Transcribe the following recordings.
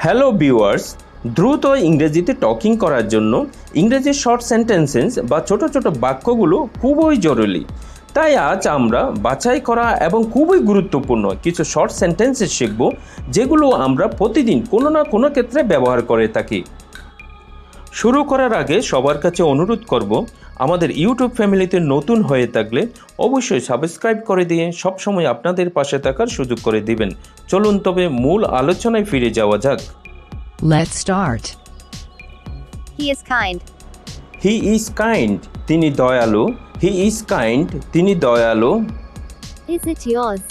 Hello viewers, দ্রুত ইংরেজিতে talking করার জন্য ইংরেজি শর্ট সেন্টেন্সেস বা ছোট ছোট বাক্যগুলো খুবই জরুরি। তাই আজ আমরা বাছাই করা এবং খুবই গুরুত্বপূর্ণ কিছু শর্ট সেন্টেন্সেস শিখব, যেগুলো আমরা প্রতিদিন কোনো না কোনো ক্ষেত্রে ব্যবহার করে থাকি। শুরু করার আগে সবার কাছে অনুরোধ করব, আমাদের ইউটিউব ফ্যামিলিতে নতুন হয়ে থাকলে অবশ্যই সাবস্ক্রাইব করে দিয়ে সবসময় আপনাদের পাশে থাকার সুযোগ করে দিবেন। চলুন তবে মূল আলোচনায় ফিরে যাওয়া যাক। Let's start. He is kind. He is kind, তিনি দয়ালু। হি ইজ কাইন্ড, তিনি দয়ালু। Is it yours?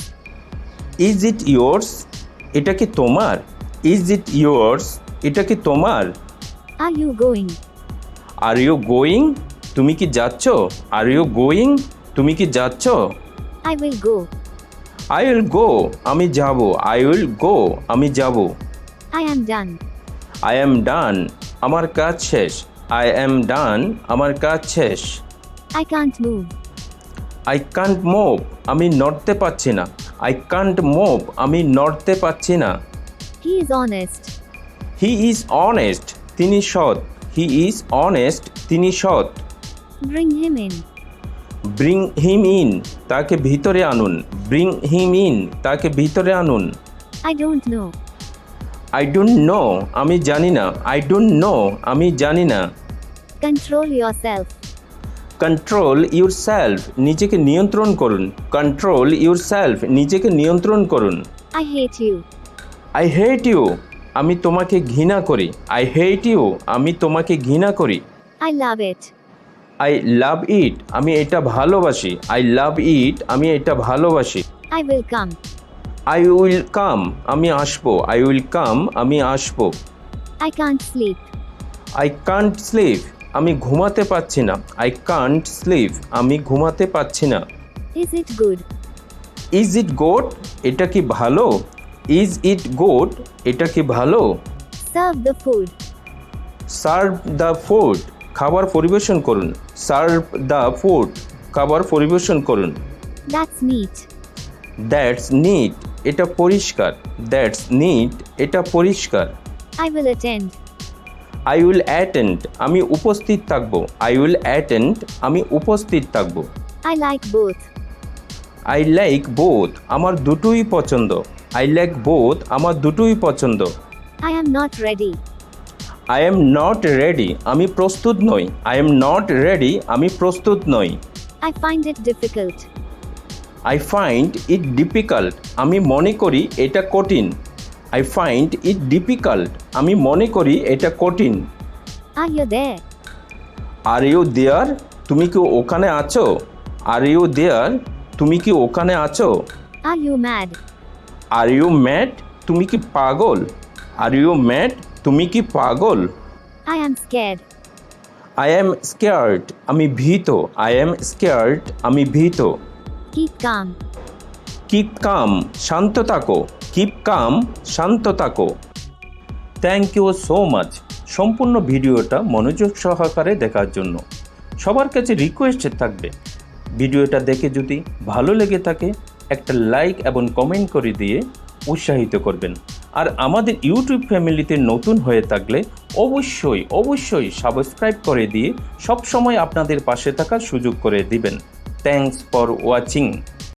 Is it yours, এটা কি তোমার? ইজ ইট ইয়োর্স, এটা কি তোমার? Are you going? Are you going, তুমি কি যাচ্ছ? আর ইউ গোয়িং, তুমি কি যাচ্ছ? I will go. I will go, আমি যাব। আই উইল গো, আমি যাব। I am done. I am done, আমার কাজ শেষ। আই অ্যাম ডান, আমার কাজ শেষ। I can't move. I can't move, আমি নড়তে পারছি না। আই কান্ট মুভ, আমি নড়তে পারছি না। He is honest. He is honest, তিনি সৎ। হি ইজ অনেস্ট, তিনি সৎ। Bring him in. Bring him in, তাকে ভিতরে আনুন। ব্রিং হিম ইন, তাকে ভিতরে আনুন। I don't know. I don't know, আমি জানি না। আই ডোন্ট নো, আমি জানি না। Control yourself. Control your self, নিজেকে নিয়ন্ত্রণ করুন। কন্ট্রোল ইউর সেলফ, নিজেকে নিয়ন্ত্রণ করুন। I hate you. I hate you, আমি তোমাকে ঘৃণা করি। আই হেট ইউ, আমি তোমাকে ঘৃণা করি। I love it. I love it, আমি এটা ভালোবাসি। আই লাভ ইট, আমি এটা ভালোবাসি। I will come. I will come, আমি আসবো। আই উইল কাম, আমি আসবো। I can't sleep. I can't slip, আমি ঘুমাতে পারছি না। আই কান্ট স্লিপ, আমি ঘুমাতে পারছি না। Is it good? Is it good, এটা কি ভালো? ইজ ইট গুড, এটা কি ভালো? Serve the food. Serve the food, খাবার পরিবেশন করুন। সার্ভ দ্য ফুড, খাবার পরিবেশন করুন। That's neat. দ্যাটস নিট, এটা পরিষ্কার। দ্যাটস নিট, এটা পরিষ্কার। I will attend. I will attend, আমি উপস্থিত থাকবো। আই উইল অ্যাটেন্ড, আমি উপস্থিত থাকবো। I like both. I like both, আমার দুটোই পছন্দ। আই লাইক বোথ, আমার দুটোই পছন্দ। I am not ready. I am not ready, আমি প্রস্তুত নই। আই এম নট রেডি, আমি প্রস্তুত নই। I find it difficult. I find it difficult, আমি মনে করি এটা কঠিন। আই ফাইন্ড ইট ডিফিকাল্ট, আমি মনে করি এটা কঠিন। Are you there? Are you there, তুমি কি ওখানে আছো? আর ইউ দেয়ার, তুমি কি ওখানে আছো? Are you mad? Are you mad, তুমি কি পাগল? আর ইউ ম্যাড, তুমি কি পাগল? I am scared. I am scared, আমি ভীত। আই অ্যাম স্কেয়ার্ড, আমি ভীত। Keep calm. কিপ কাম, শান্ত থাকো। কিপ কাম, শান্ত থাকো। থ্যাংক ইউ সো মাচ সম্পূর্ণ ভিডিওটা মনোযোগ সহকারে দেখার জন্য। সবার কাছে রিকোয়েস্ট থাকবে, ভিডিওটা দেখে যদি ভালো লেগে থাকে একটা লাইক এবং কমেন্ট করে দিয়ে উৎসাহিত করবেন। আর আমাদের ইউটিউব ফ্যামিলিতে নতুন হয়ে থাকলে অবশ্যই সাবস্ক্রাইব করে দিয়ে সবসময় আপনাদের পাশে থাকার সুযোগ করে দিবেন। Thanks for watching.